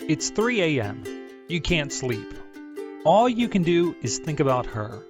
It's 3 a.m. You can't sleep. All you can do is think about her,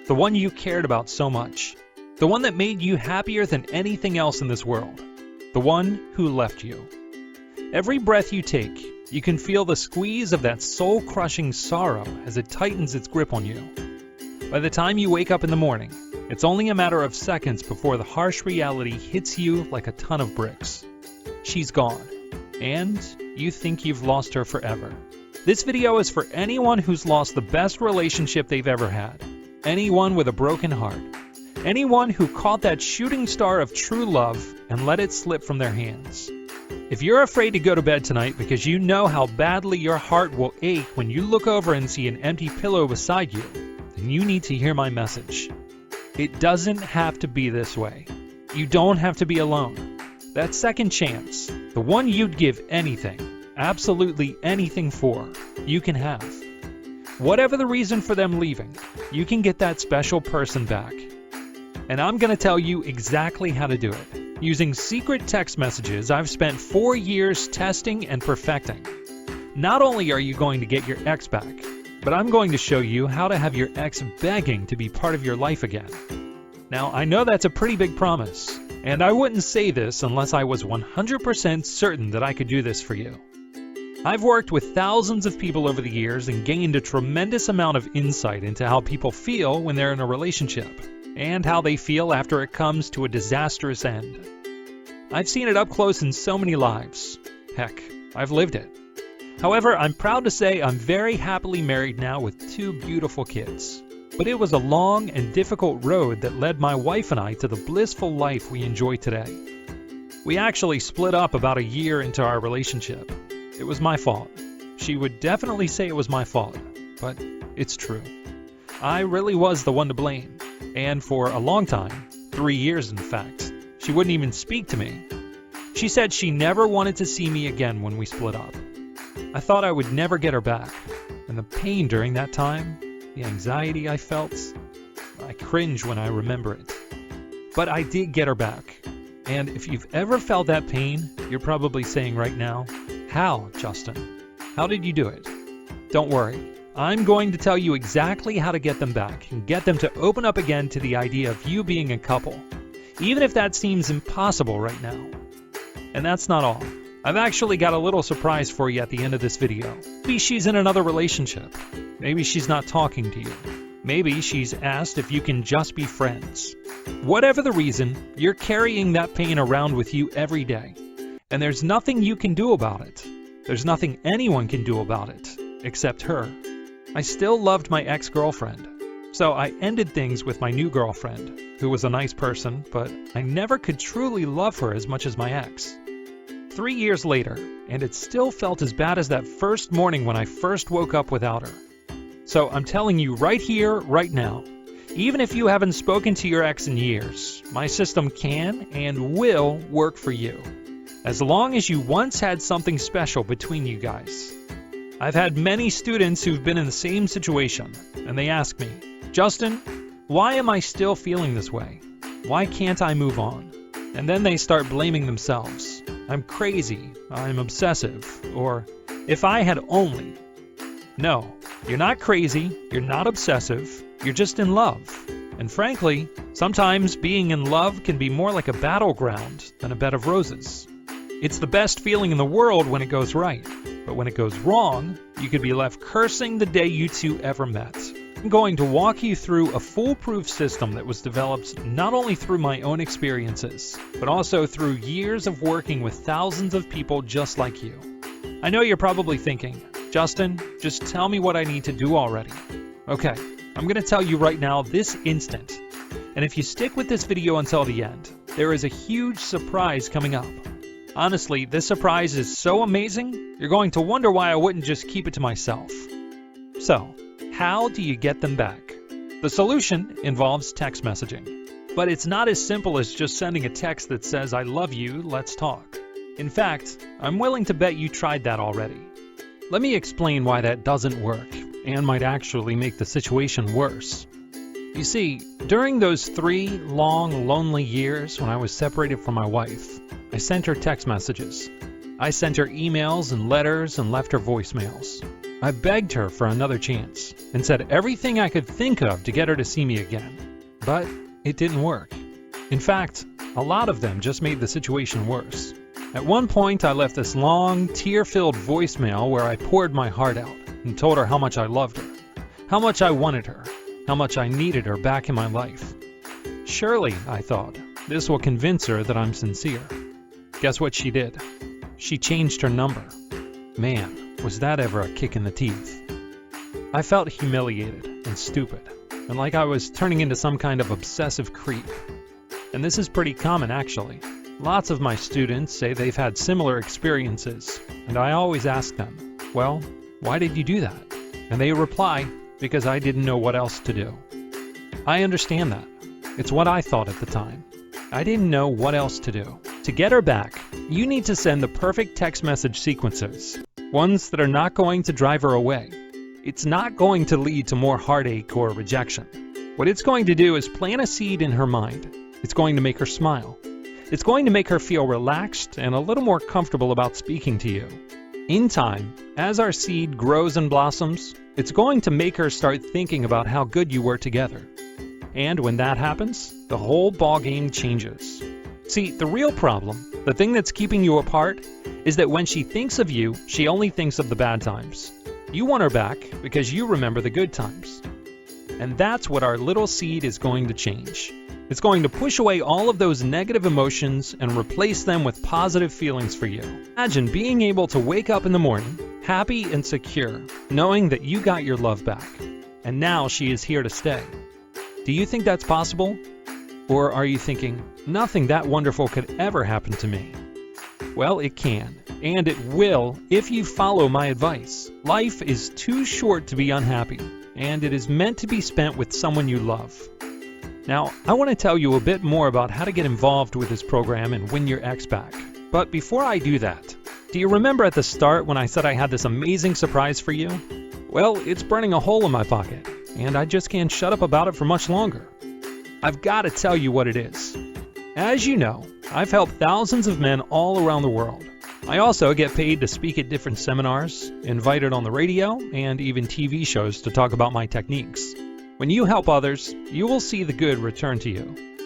the one you cared about so much, the one that made you happier than anything else in this world, the one who left you. Every breath you take, you can feel the squeeze of that soul-crushing sorrow as it tightens its grip on you. By the time you wake up in the morning, it's only a matter of seconds before the harsh reality hits you like a ton of bricks. She's gone, and you think you've lost her forever. This video is for anyone who's lost the best relationship they've ever had, anyone with a broken heart, anyone who caught that shooting star of true love and let it slip from their hands. If you're afraid to go to bed tonight because you know how badly your heart will ache when you look over and see an empty pillow beside you, then you need to hear my message. It doesn't have to be this way. You don't have to be alone. That second chance, the one you'd give anything, absolutely anything for, you can have. Whatever the reason for them leaving, you can get that special person back. And I'm going to tell you exactly how to do it, using secret text messages I've spent 4 years testing and perfecting. Not only are you going to get your ex back, but I'm going to show you how to have your ex begging to be part of your life again. Now, I know that's a pretty big promise, and I wouldn't say this unless I was 100% certain that I could do this for you. I've worked with thousands of people over the years and gained a tremendous amount of insight into how people feel when they're in a relationship, and how they feel after it comes to a disastrous end. I've seen it up close in so many lives. Heck, I've lived it. However, I'm proud to say I'm very happily married now with 2 beautiful kids. But it was a long and difficult road that led my wife and I to the blissful life we enjoy today. We actually split up about a year into our relationship. It was my fault. She would definitely say it was my fault, but it's true. I really was the one to blame, and for a long time, 3 years in fact, she wouldn't even speak to me. She said she never wanted to see me again when we split up. I thought I would never get her back, and the pain during that time, the anxiety I felt, I cringe when I remember it. But I did get her back, and if you've ever felt that pain, you're probably saying right now, how, Justin? How did you do it? Don't worry, I'm going to tell you exactly how to get them back and get them to open up again to the idea of you being a couple, even if that seems impossible right now. And that's not all. I've actually got a little surprise for you at the end of this video. Maybe she's in another relationship. Maybe she's not talking to you. Maybe she's asked if you can just be friends. Whatever the reason, you're carrying that pain around with you every day. And there's nothing you can do about it. There's nothing anyone can do about it, except her. I still loved my ex-girlfriend. So I ended things with my new girlfriend, who was a nice person, but I never could truly love her as much as my ex. 3 years later, and it still felt as bad as that first morning when I first woke up without her. So I'm telling you right here, right now, even if you haven't spoken to your ex in years, my system can and will work for you, as long as you once had something special between you guys. I've had many students who've been in the same situation, and they ask me, Justin, why am I still feeling this way? Why can't I move on? And then they start blaming themselves. I'm crazy, I'm obsessive, or if I had only. No, you're not crazy, you're not obsessive, you're just in love. And frankly, sometimes being in love can be more like a battleground than a bed of roses. It's the best feeling in the world when it goes right, but when it goes wrong, you could be left cursing the day you two ever met. I'm going to walk you through a foolproof system that was developed not only through my own experiences, but also through years of working with thousands of people just like you. I know you're probably thinking, Justin, just tell me what I need to do already. Okay, I'm going to tell you right now this instant. And if you stick with this video until the end, there is a huge surprise coming up. Honestly, this surprise is so amazing, you're going to wonder why I wouldn't just keep it to myself. So, how do you get them back? The solution involves text messaging. But it's not as simple as just sending a text that says, I love you, let's talk. In fact, I'm willing to bet you tried that already. Let me explain why that doesn't work, and might actually make the situation worse. You see, during those 3 long, lonely years when I was separated from my wife, I sent her text messages. I sent her emails and letters and left her voicemails. I begged her for another chance and said everything I could think of to get her to see me again. But it didn't work. In fact, a lot of them just made the situation worse. At one point, I left this long, tear-filled voicemail where I poured my heart out and told her how much I loved her, how much I wanted her, how much I needed her back in my life. Surely, I thought, this will convince her that I'm sincere. Guess what she did? She changed her number. Man, was that ever a kick in the teeth. I felt humiliated and stupid, and like I was turning into some kind of obsessive creep. And this is pretty common, actually. Lots of my students say they've had similar experiences, and I always ask them, well, why did you do that? And they reply, because I didn't know what else to do. I understand that. It's what I thought at the time. I didn't know what else to do. To get her back, you need to send the perfect text message sequences, ones that are not going to drive her away. It's not going to lead to more heartache or rejection. What it's going to do is plant a seed in her mind. It's going to make her smile. It's going to make her feel relaxed and a little more comfortable about speaking to you. In time, as our seed grows and blossoms, it's going to make her start thinking about how good you were together. And when that happens, the whole ballgame changes. See, the real problem, the thing that's keeping you apart, is that when she thinks of you, she only thinks of the bad times. You want her back because you remember the good times. And that's what our little seed is going to change. It's going to push away all of those negative emotions and replace them with positive feelings for you. Imagine being able to wake up in the morning, happy and secure, knowing that you got your love back. And now she is here to stay. Do you think that's possible? Or are you thinking, nothing that wonderful could ever happen to me? Well, it can, and it will if you follow my advice. Life is too short to be unhappy, and it is meant to be spent with someone you love. Now, I want to tell you a bit more about how to get involved with this program and win your ex back. But before I do that, do you remember at the start when I said I had this amazing surprise for you? Well, it's burning a hole in my pocket, and I just can't shut up about it for much longer. I've got to tell you what it is. As you know, I've helped thousands of men all around the world. I also get paid to speak at different seminars, invited on the radio, and even TV shows to talk about my techniques. When you help others, you will see the good return to you.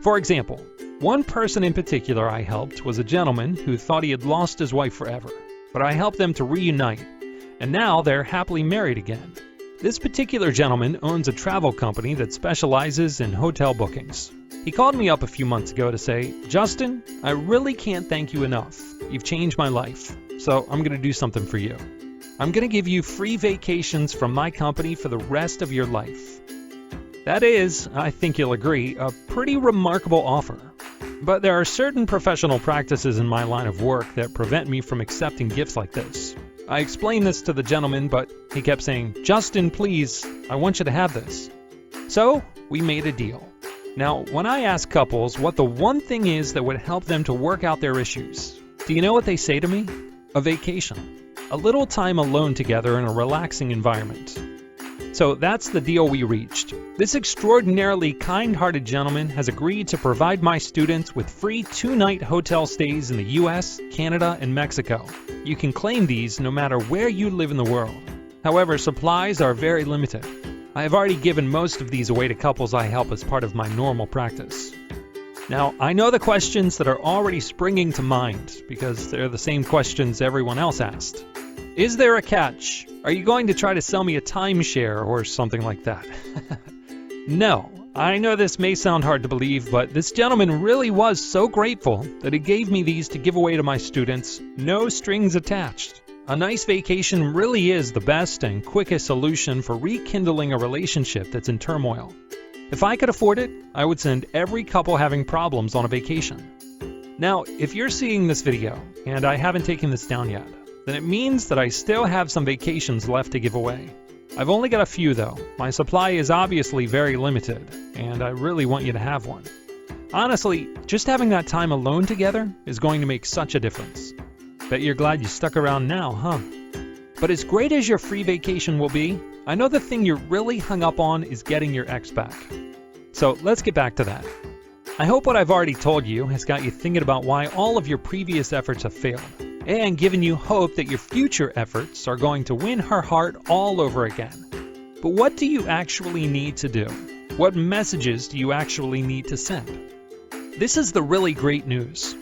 For example, one person in particular I helped was a gentleman who thought he had lost his wife forever, but I helped them to reunite, and now they're happily married again. This particular gentleman owns a travel company that specializes in hotel bookings. He called me up a few months ago to say, Justin, I really can't thank you enough. You've changed my life, so I'm going to do something for you. I'm going to give you free vacations from my company for the rest of your life. That is, I think you'll agree, a pretty remarkable offer. But there are certain professional practices in my line of work that prevent me from accepting gifts like this. I explained this to the gentleman, but he kept saying, Justin, please, I want you to have this. So we made a deal. Now, when I ask couples what the one thing is that would help them to work out their issues, do you know what they say to me? A vacation. A little time alone together in a relaxing environment. So that's the deal we reached. This extraordinarily kind-hearted gentleman has agreed to provide my students with free 2-night hotel stays in the US, Canada, and Mexico. You can claim these no matter where you live in the world. However, supplies are very limited. I have already given most of these away to couples I help as part of my normal practice. Now, I know the questions that are already springing to mind because they're the same questions everyone else asked. Is there a catch? Are you going to try to sell me a timeshare or something like that? No, I know this may sound hard to believe, but this gentleman really was so grateful that he gave me these to give away to my students, no strings attached. A nice vacation really is the best and quickest solution for rekindling a relationship that's in turmoil. If I could afford it, I would send every couple having problems on a vacation. Now, if you're seeing this video, and I haven't taken this down yet, then it means that I still have some vacations left to give away. I've only got a few though. My supply is obviously very limited, and I really want you to have one. Honestly, just having that time alone together is going to make such a difference. Bet you're glad you stuck around now, huh? But as great as your free vacation will be, I know the thing you're really hung up on is getting your ex back. So let's get back to that. I hope what I've already told you has got you thinking about why all of your previous efforts have failed. and giving you hope that your future efforts are going to win her heart all over again. But what do you actually need to do? What messages do you actually need to send? This is the really great news.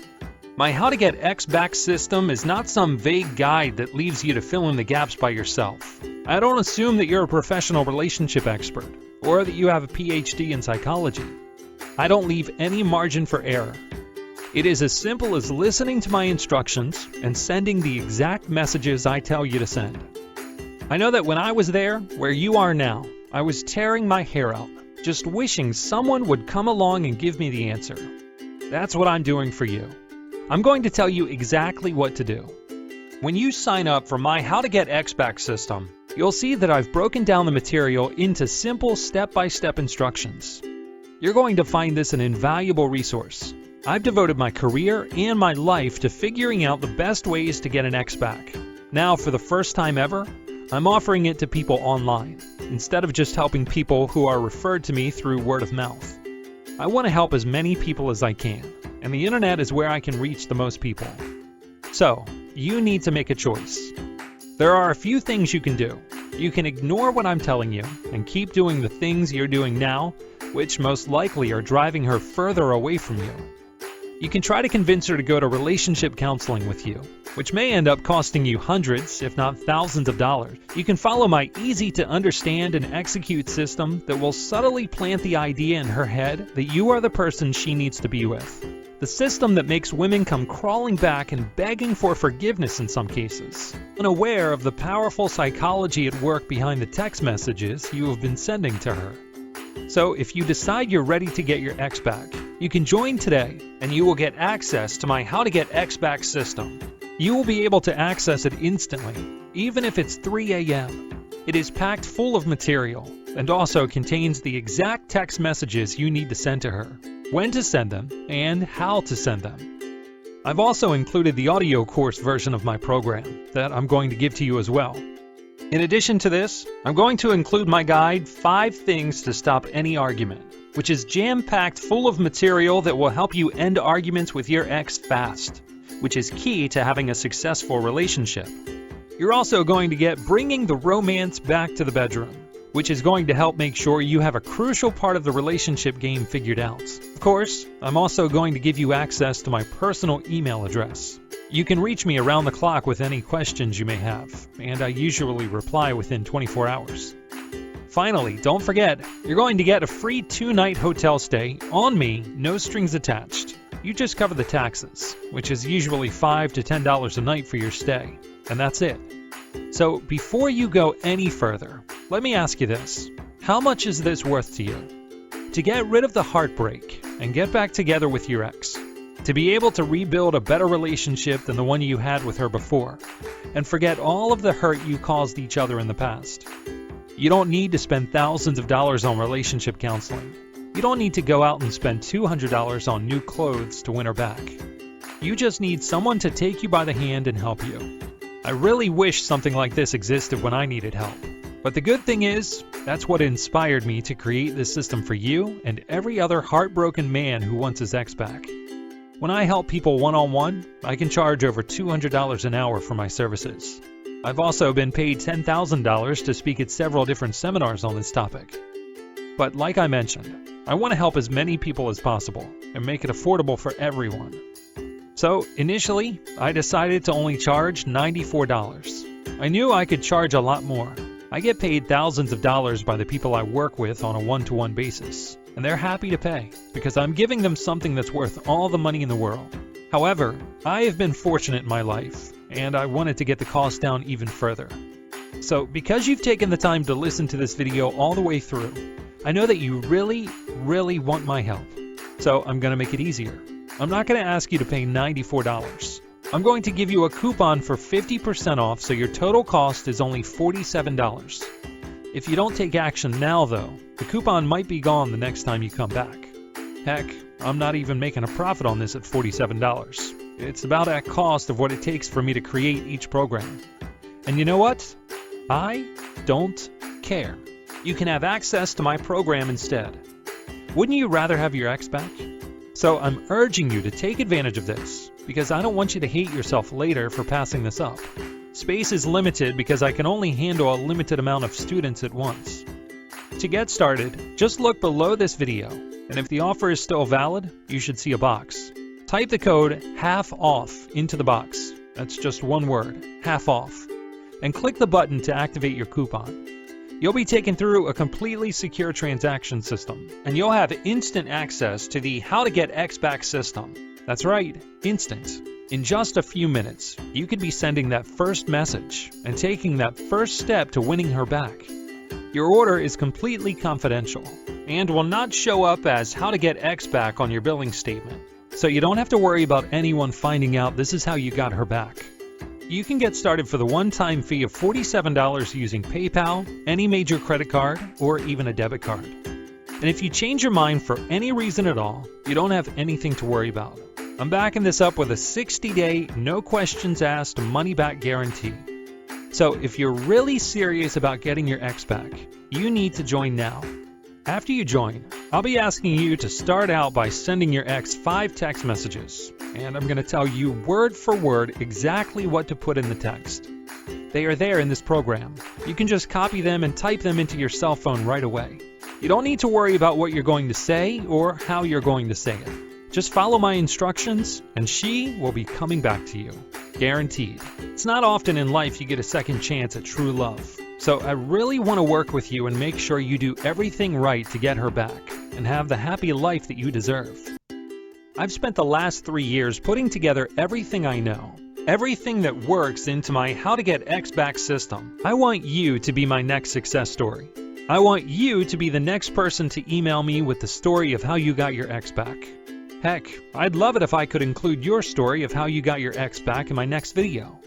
My How to Get X Back system is not some vague guide that leaves you to fill in the gaps by yourself. I don't assume that you're a professional relationship expert or that you have a PhD in psychology. I don't leave any margin for error. It is as simple as listening to my instructions and sending the exact messages I tell you to send. I know that when I was there, where you are now, I was tearing my hair out, just wishing someone would come along and give me the answer. That's what I'm doing for you. I'm going to tell you exactly what to do. When you sign up for my How to Get X Back system, you'll see that I've broken down the material into simple step-by-step instructions. You're going to find this an invaluable resource. I've devoted my career and my life to figuring out the best ways to get an X back. Now, for the first time ever, I'm offering it to people online, instead of just helping people who are referred to me through word of mouth. I want to help as many people as I can, and the internet is where I can reach the most people. So, you need to make a choice. There are a few things you can do. You can ignore what I'm telling you and keep doing the things you're doing now, which most likely are driving her further away from you. You can try to convince her to go to relationship counseling with you, which may end up costing you hundreds, if not thousands of dollars. You can follow my easy-to-understand and execute system that will subtly plant the idea in her head that you are the person she needs to be with. The system that makes women come crawling back and begging for forgiveness in some cases, unaware of the powerful psychology at work behind the text messages you have been sending to her. So if you decide you're ready to get your X back, you can join today and you will get access to my How to Get X Back system. You will be able to access it instantly, even if it's 3 a.m. It is packed full of material and also contains the exact text messages you need to send to her, when to send them, and how to send them. I've also included the audio course version of my program that I'm going to give to you as well. In addition to this, I'm going to include my guide, 5 Things to Stop Any Argument, which is jam-packed full of material that will help you end arguments with your ex fast, which is key to having a successful relationship. You're also going to get Bringing the Romance Back to the Bedroom, which is going to help make sure you have a crucial part of the relationship game figured out. Of course, I'm also going to give you access to my personal email address. You can reach me around the clock with any questions you may have, and I usually reply within 24 hours. Finally, don't forget, you're going to get a free 2-night hotel stay on me, no strings attached. You just cover the taxes, which is usually $5 to $10 a night for your stay, and that's it. So before you go any further, let me ask you this. How much is this worth to you? To get rid of the heartbreak and get back together with your ex. To be able to rebuild a better relationship than the one you had with her before, and forget all of the hurt you caused each other in the past. You don't need to spend thousands of dollars on relationship counseling. You don't need to go out and spend $200 on new clothes to win her back. You just need someone to take you by the hand and help you. I really wish something like this existed when I needed help. But the good thing is, that's what inspired me to create this system for you and every other heartbroken man who wants his ex back. When I help people one-on-one, I can charge over $200 an hour for my services. I've also been paid $10,000 to speak at several different seminars on this topic. But like I mentioned, I want to help as many people as possible and make it affordable for everyone. So initially, I decided to only charge $94. I knew I could charge a lot more. I get paid thousands of dollars by the people I work with on a one-to-one basis, and they're happy to pay because I'm giving them something that's worth all the money in the world. However, I have been fortunate in my life, and I wanted to get the cost down even further. So because you've taken the time to listen to this video all the way through, I know that you really, really want my help. So I'm going to make it easier. I'm not going to ask you to pay $94. I'm going to give you a coupon for 50% off, so your total cost is only $47. If you don't take action now, though, the coupon might be gone the next time you come back. Heck, I'm not even making a profit on this at $47. It's about at cost of what it takes for me to create each program. And you know what? I don't care. You can have access to my program instead. Wouldn't you rather have your ex back? So I'm urging you to take advantage of this. because I don't want you to hate yourself later for passing this up. Space is limited because I can only handle a limited amount of students at once. To get started, just look below this video, and if the offer is still valid, you should see a box. Type the code half off into the box. That's just one word, half off, and click the button to activate your coupon. You'll be taken through a completely secure transaction system, and you'll have instant access to the How to Get X Back system. That's right, instant. In just a few minutes, you could be sending that first message and taking that first step to winning her back. Your order is completely confidential and will not show up as How to Get X Back on your billing statement, so you don't have to worry about anyone finding out this is how you got her back. You can get started for the one-time fee of $47 using PayPal, any major credit card, or even a debit card. And if you change your mind for any reason at all, you don't have anything to worry about. I'm backing this up with a 60-day, no questions asked, money-back guarantee. So if you're really serious about getting your ex back, you need to join now. After you join, I'll be asking you to start out by sending your ex 5 text messages, and I'm going to tell you word for word exactly what to put in the text. They are there in this program. You can just copy them and type them into your cell phone right away. You don't need to worry about what you're going to say or how you're going to say it. Just follow my instructions, and she will be coming back to you. Guaranteed. It's not often in life you get a second chance at true love. So I really want to work with you and make sure you do everything right to get her back and have the happy life that you deserve. I've spent the last 3 years putting together everything I know, everything that works into my How to Get X Back system. I want you to be my next success story. I want you to be the next person to email me with the story of how you got your ex back. Heck, I'd love it if I could include your story of how you got your ex back in my next video.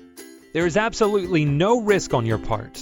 There is absolutely no risk on your part.